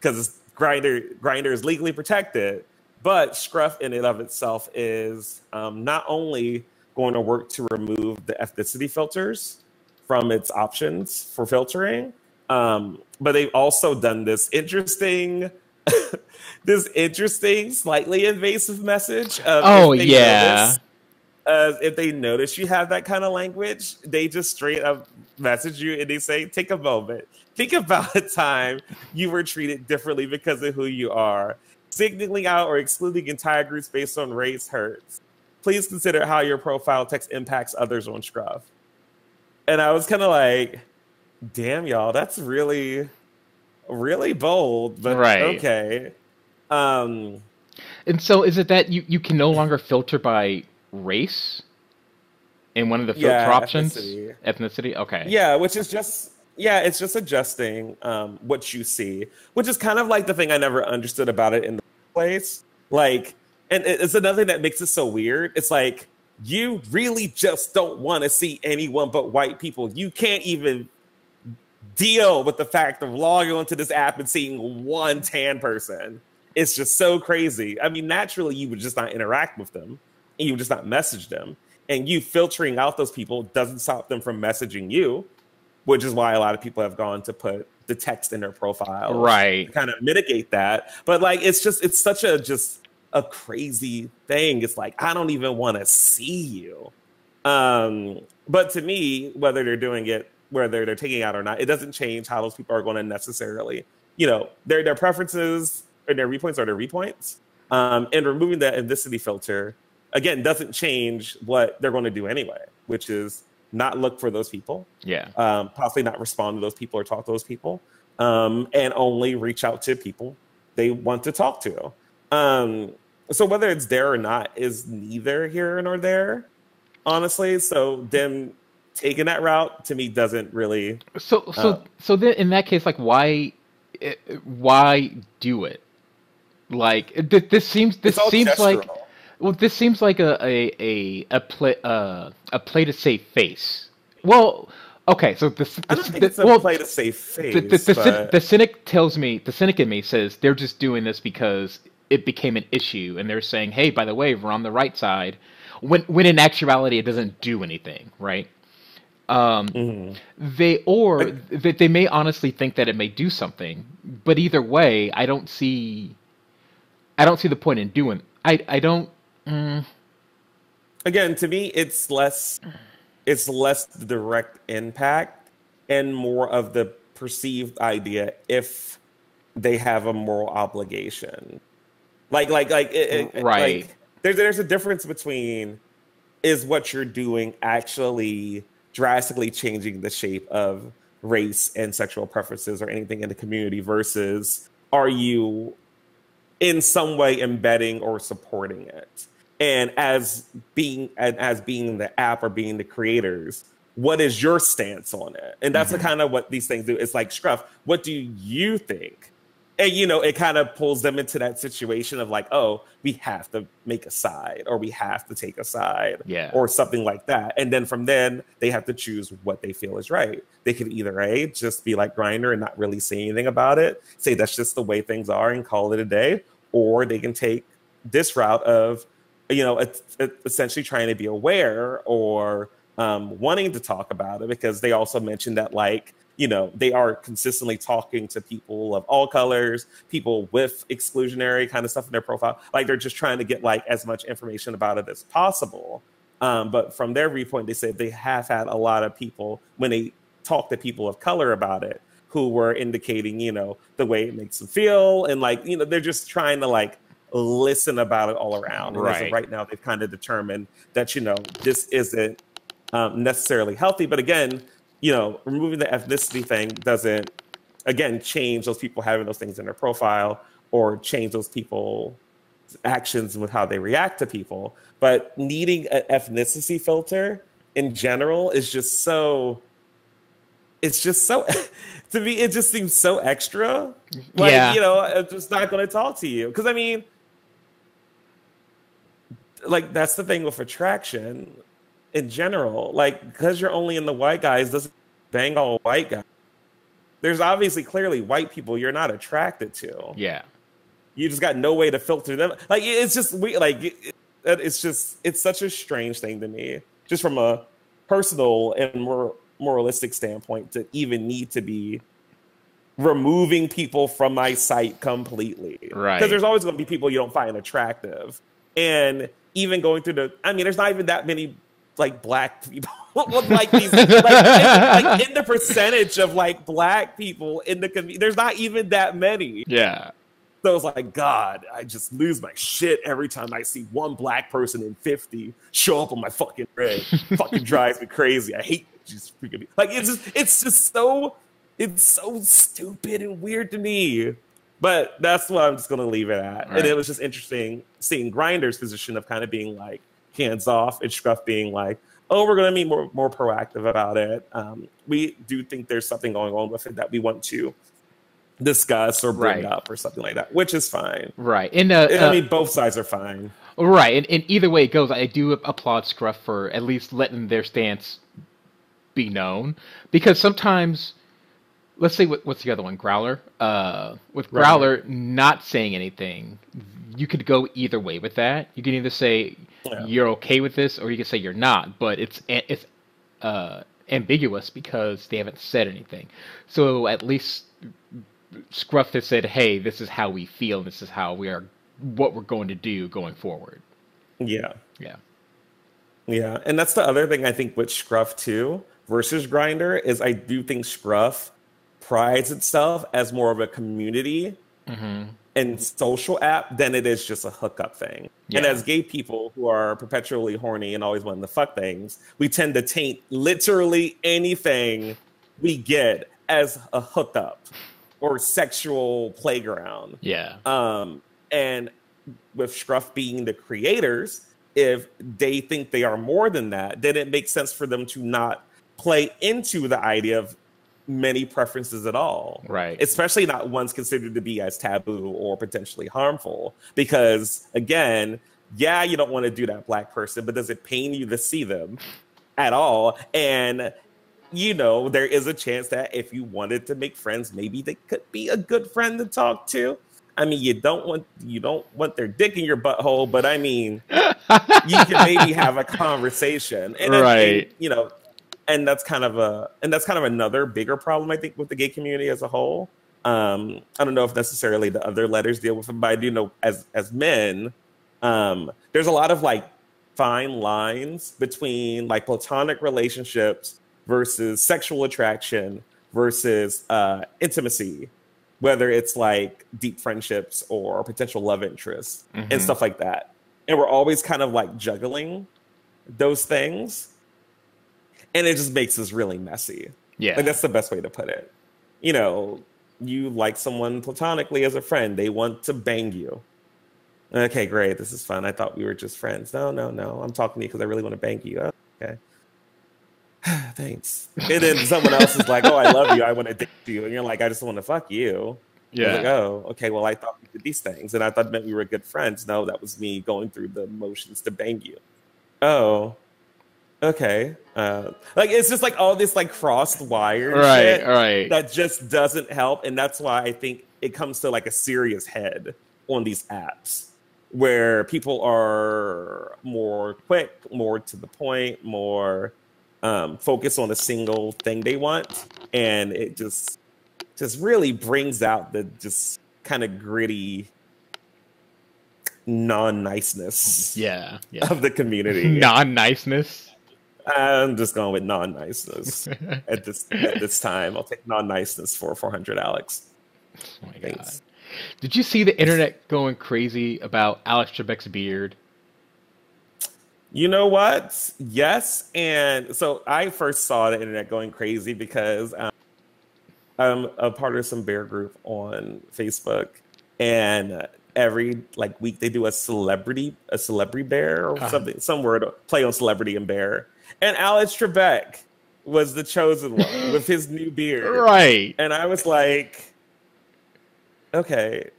because Grindr is legally protected, but Scruff in and of itself is not only going to work to remove the ethnicity filters from its options for filtering, but they've also done this interesting, slightly invasive message. If they notice you have that kind of language, they just straight up message you and they say, take a moment. Think about a time you were treated differently because of who you are. Signaling out or excluding entire groups based on race hurts. Please consider how your profile text impacts others on Scruff. And I was kind of like, damn, y'all, that's really, really bold, but right. Okay. And so is it that you can no longer filter by race in one of the filter Yeah, options? ethnicity. Ethnicity? Okay. Yeah, which is just yeah, it's just adjusting what you see, which is kind of like the thing I never understood about it in the first place. Like, and it's another thing that makes it so weird. It's like you really just don't want to see anyone but white people. You can't even deal with the fact of logging onto this app and seeing one tan person. It's just so crazy. I mean, naturally, you would just not interact with them and you would just not message them. And you filtering out those people doesn't stop them from messaging you, which is why a lot of people have gone to put the text in their profiles to Right. kind of mitigate that. But like, it's such a just a crazy thing. It's like, I don't even want to see you. But to me, whether they're doing it, whether they're taking out or not, it doesn't change how those people are going to necessarily, their preferences or their viewpoints are their viewpoints. And removing that ethnicity filter, again, doesn't change what they're going to do anyway, which is not look for those people, Yeah. possibly not respond to those people or talk to those people, and only reach out to people they want to talk to. So whether it's there or not is neither here nor there, honestly. So them taking that route to me doesn't really. So then in that case, like, why do it? Like, this It's all seems like, gestural. well, this seems like a play to save face. Well, okay, so I don't think it's a well, play to save the the, face, the, cyn- but the cynic tells me, the cynic in me says they're just doing this because it became an issue, and they're saying, hey, by the way, we're on the right side, when in actuality it doesn't do anything, right? mhm. They may honestly think that it may do something, but either way, I don't see the point in doing. I don't. Mm, Again, to me, it's less direct impact and more of the perceived idea if they have a moral obligation. right. There's a difference between is what you're doing actually drastically changing the shape of race and sexual preferences or anything in the community versus are you in some way embedding or supporting it. And as being the app or being the creators, what is your stance on it? And that's the Hmm. kind of what these things do. It's like, Scruff, what do you think? And it kind of pulls them into that situation of like, oh, we have to make a side or we have to take a side Yeah. or something like that. And then from then they have to choose what they feel is right. They could either just be like Grinder and not really say anything about it, say that's just the way things are and call it a day, or they can take this route of essentially trying to be aware or wanting to talk about it, because they also mentioned that they are consistently talking to people of all colors, people with exclusionary kind of stuff in their profile. Like they're just trying to get like as much information about it as possible. But from their viewpoint, they said they have had a lot of people when they talk to people of color about it who were indicating, the way it makes them feel. And they're just trying to listen about it all around. And as of Right. right now, they've kind of determined that, this isn't necessarily healthy. But again, removing the ethnicity thing doesn't, again, change those people having those things in their profile or change those people's actions with how they react to people. But needing an ethnicity filter in general is just so, it's just so, to me, it just seems so extra. Yeah. I'm just not going to talk to you. Because, I mean, that's the thing with attraction in general. Because you're only in the white guys doesn't bang all white guys. There's obviously clearly white people you're not attracted to. Yeah. You just got no way to filter them. It's just weird. It's such a strange thing to me, just from a personal and more moralistic standpoint, to even need to be removing people from my site completely. Right. Because there's always going to be people you don't find attractive. And even going through there's not even that many black people these in the percentage of black people in the community, there's not even that many. Yeah. So it's like, God, I just lose my shit every time I see one black person in 50 show up on my fucking red. Fucking drives me crazy. I hate just freaking it's so stupid and weird to me. But that's what I'm just going to leave it at. Right. And it was just interesting seeing Grinder's position of kind of being like hands off, and Scruff being like, oh, we're going to be more proactive about it. We do think there's something going on with it that we want to discuss or bring up or something like that, which is fine. Right. And I mean, both sides are fine. Right. And either way it goes, I do applaud Scruff for at least letting their stance be known, because sometimes, let's say what's the other one, Growler. With Growler not saying anything, you could go either way with that. You can either say you're okay with this, or you can say you're not. But it's ambiguous because they haven't said anything. So at least Scruff has said, "Hey, this is how we feel. This is how we are. What we're going to do going forward." Yeah. Yeah. Yeah. And that's the other thing I think with Scruff too versus Grinder is I do think Scruff prides itself as more of a community and social app than it is just a hookup thing. Yeah. And as gay people who are perpetually horny and always wanting to fuck things, we tend to taint literally anything we get as a hookup or sexual playground. Yeah. And with Scruff being the creators, if they think they are more than that, then it makes sense for them to not play into the idea of many preferences at all. Right. Especially not ones considered to be as taboo or potentially harmful. Because, again, yeah, you don't want to do that black person, but does it pain you to see them at all? And, you know, there is a chance that if you wanted to make friends, maybe they could be a good friend to talk to. I mean, you don't want their dick in your butthole, but I mean, you can maybe have a conversation. And right. And, you know, and that's kind of another bigger problem, I think, with the gay community as a whole. I don't know if necessarily the other letters deal with it, but I do know as men, there's a lot of like fine lines between like platonic relationships versus sexual attraction versus intimacy, whether it's like deep friendships or potential love interests and stuff like that. And we're always kind of like juggling those things. And it just makes us really messy. Yeah. Like, that's the best way to put it. You know, you like someone platonically as a friend. They want to bang you. Okay, great. This is fun. I thought we were just friends. No. I'm talking to you because I really want to bang you. Oh, okay. Thanks. And then someone else is like, oh, I love you. I want to date you. And you're like, I just want to fuck you. Yeah. Like, oh, okay. Well, I thought we did these things. And I thought it meant we were good friends. No, that was me going through the motions to bang you. Oh, okay. Like, it's just like all this like crossed wire shit that just doesn't help. And that's why I think it comes to like a serious head on these apps where people are more quick, more to the point, more focus on a single thing they want. And it just really brings out the just kind of gritty non-niceness of the community. Non-niceness? I'm just going with non-niceness at this time. I'll take non-niceness for 400, Alex. Oh my God. Did you see the internet going crazy about Alex Trebek's beard? You know what? Yes. And so I first saw the internet going crazy because I'm a part of some bear group on Facebook, and every like week they do a celebrity bear or something, some word play on celebrity and bear. And Alex Trebek was the chosen one with his new beard. Right. And I was like, okay.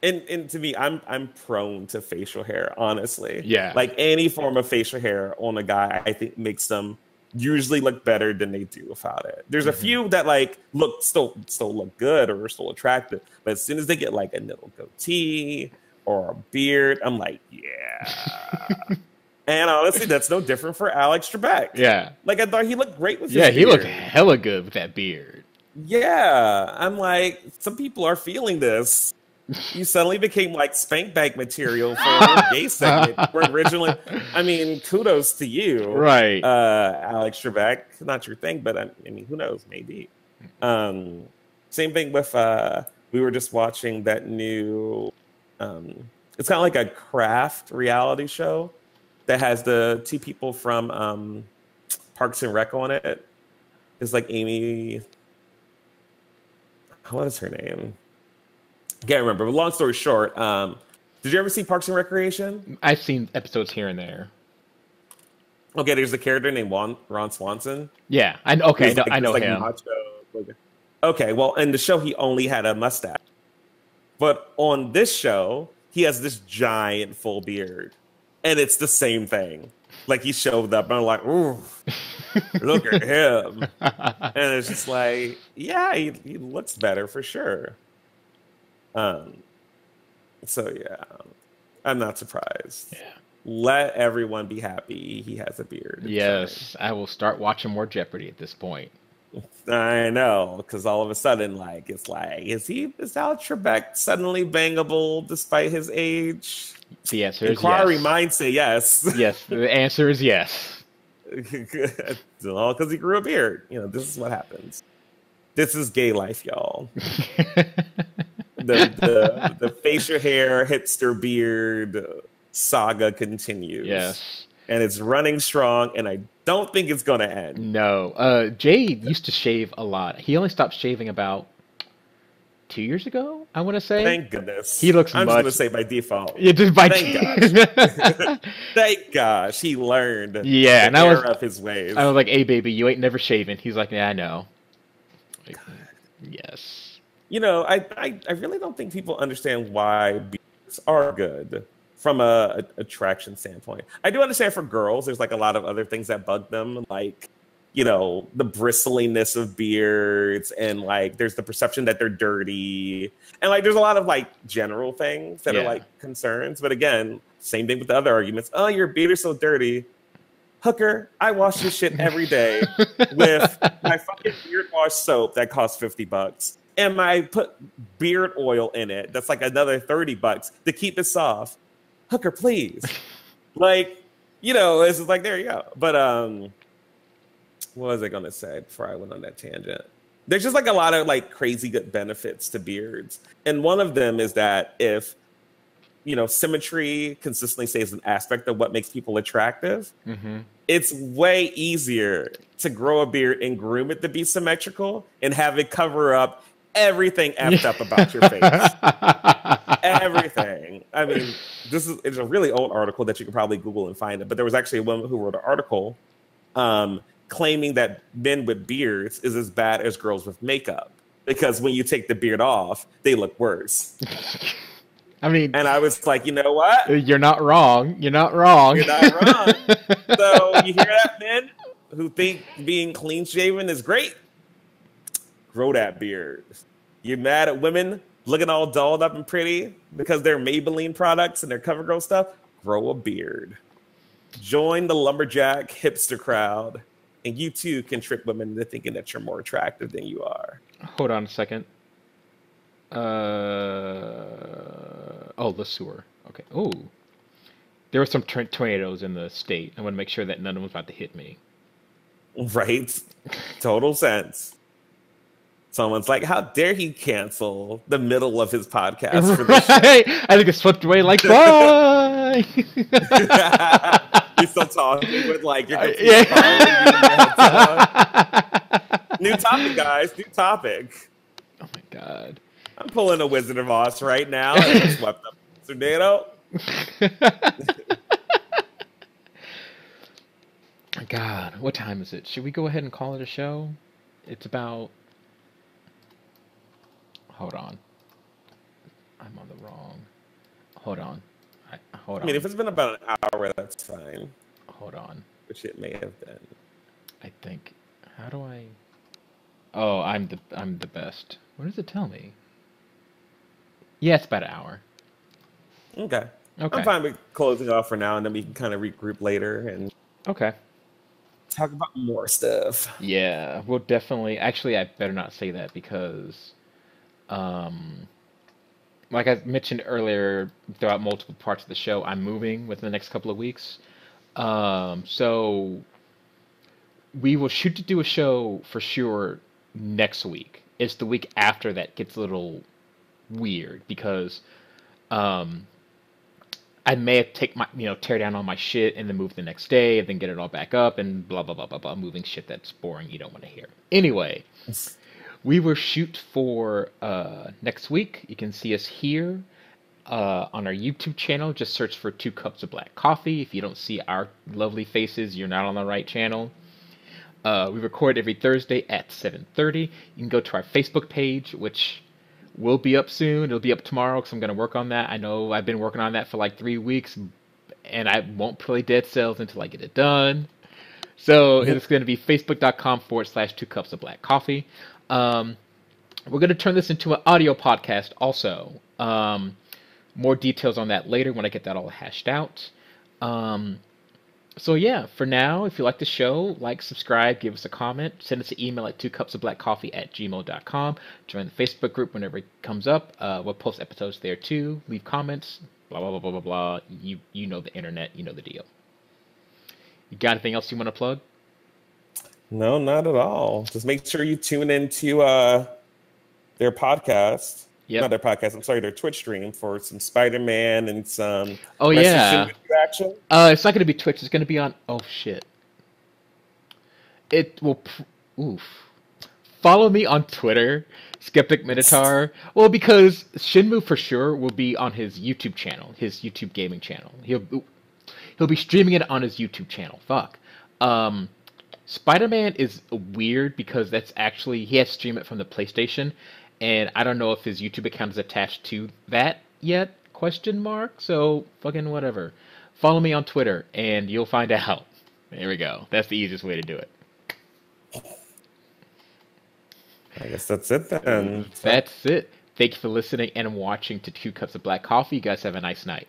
And to me, I'm prone to facial hair, honestly. Yeah. Like any form of facial hair on a guy, I think makes them usually look better than they do without it. There's a few that like still look good or still attractive, but as soon as they get like a little goatee or a beard, I'm like, yeah. And honestly, that's no different for Alex Trebek. Yeah. Like, I thought he looked great with his beard. Yeah, he looked hella good with that beard. Yeah. I'm like, some people are feeling this. You suddenly became like spank bank material for a gay segment. Where originally, I mean, kudos to you. Right. Alex Trebek. Not your thing, but I mean, who knows? Maybe. Same thing with, we were just watching that new, it's kind of like a craft reality show that has the two people from Parks and Rec on it. It's like Amy. What is her name? Can't remember. But long story short, did you ever see Parks and Recreation? I've seen episodes here and there. Okay, there's a character named Ron Swanson. Yeah, I know. Okay, He's like I this know like him. macho. Okay, well, in the show he only had a mustache, but on this show he has this giant full beard, and it's the same thing. Like he showed up, and I'm like, ooh, look at him, and it's just like, yeah, he looks better for sure. So yeah, I'm not surprised. Yeah. Let everyone be happy. He has a beard. It's Yes, I will start watching more Jeopardy at this point. fine. I know, because all of a sudden, like, it's like, is Alex Trebek suddenly bangable despite his age? The answer is Inquiry yes. might say yes. Yes, the answer is yes. All because he grew a beard. You know, this is what happens. This is gay life, y'all. The facial hair, hipster beard saga continues. Yes. And it's running strong, and I don't think it's going to end. No. Jay used to shave a lot. He only stopped shaving about 2 years ago, I want to say. Thank goodness. He looks I'm much... just going to say by default. Yeah, just by Thank gosh. Thank gosh. He learned yeah, and I was of his ways. I was like, hey, baby, you ain't never shaving. He's like, yeah, I know. Like, yes. You know, I really don't think people understand why beards are good from a attraction standpoint. I do understand for girls, there's like a lot of other things that bug them, like, you know, the bristliness of beards, and like there's the perception that they're dirty, and like there's a lot of like general things that are like concerns. But again, same thing with the other arguments. Oh, your beard is so dirty. Hooker, I wash this shit every day with my fucking beard wash soap that costs $50. And I put beard oil in it. That's like another $30 to keep it soft. Hooker, please. Like, you know, it's just like, there you go. But what was I gonna say before I went on that tangent? There's just like a lot of like crazy good benefits to beards. And one of them is that if, you know, symmetry consistently stays an aspect of what makes people attractive, it's way easier to grow a beard and groom it to be symmetrical and have it cover up everything effed up about your face. Everything. I mean, it's a really old article that you can probably Google and find it, but there was actually a woman who wrote an article claiming that men with beards is as bad as girls with makeup, because when you take the beard off, they look worse. I mean, and I was like, you know what? You're not wrong. You're not wrong. You're not wrong. So you hear that, men who think being clean shaven is great? Grow that beard. You're mad at women looking all dolled up and pretty because they're Maybelline products and their CoverGirl stuff? Grow a beard. Join the lumberjack hipster crowd, and you too can trick women into thinking that you're more attractive than you are. Hold on a second. Oh, the sewer. Okay. Oh, there were some tornadoes in the state. I want to make sure that none of them was about to hit me. Right? Total sense. Someone's like, how dare he cancel the middle of his podcast for this show? I think it slipped away like, bye! You're still talking with like your yeah. New topic, guys. New topic. Oh my god. I'm pulling a Wizard of Oz right now. I just swept up a tornado. God, what time is it? Should we go ahead and call it a show? It's about... Hold on. I'm on the wrong... Hold on. Hold on. I mean, if it's been about an hour, that's fine. Hold on. Which it may have been. I think... How do I... Oh, I'm the best. What does it tell me? Yeah, it's about an hour. Okay. Okay. I'm fine with closing off for now, and then we can kind of regroup later and okay. Talk about more stuff. Yeah, we'll definitely... Actually, I better not say that because... like I mentioned earlier, throughout multiple parts of the show, I'm moving within the next couple of weeks. So we will shoot to do a show for sure next week. It's the week after that gets a little weird because I may have tear down all my shit and then move the next day and then get it all back up and blah blah blah blah blah, moving shit that's boring you don't want to hear. Anyway, We will shoot for next week. You can see us here on our YouTube channel. Just search for Two Cups of Black Coffee. If you don't see our lovely faces, you're not on the right channel. We record every Thursday at 7:30. You can go to our Facebook page, which will be up soon. It'll be up tomorrow because I'm going to work on that. I know I've been working on that for like 3 weeks, and I won't play Dead Cells until I get it done. So it's going to be facebook.com/2 cups of black coffee. We're going to turn this into an audio podcast also. More details on that later when I get that all hashed out. So yeah, for now, if you like the show, like, subscribe, give us a comment, send us an email at 2cupsofblackcoffee@gmail.com. Join the Facebook group whenever it comes up. We'll post episodes there too. Leave comments, blah, blah, blah, blah, blah, blah. You know the internet, you know the deal. You got anything else you want to plug? No, not at all. Just make sure you tune into their podcast. Yep. Not their podcast, I'm sorry, their Twitch stream for some Spider-Man and some yeah. action. It's not going to be Twitch. It's going to be on... Oh, shit. It will... Oof. Follow me on Twitter, Skeptic Minotaur. Well, because Shinmu for sure will be on his YouTube channel, his YouTube gaming channel. He'll be streaming it on his YouTube channel. Fuck. Spider-Man is weird because that's actually... He has to stream it from the PlayStation, and I don't know if his YouTube account is attached to that yet, ? So, fucking whatever. Follow me on Twitter, and you'll find out. There we go. That's the easiest way to do it. I guess that's it then. That's it. Thank you for listening and watching to 2 Cups of Black Coffee. You guys have a nice night.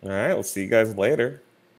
All right, we'll see you guys later.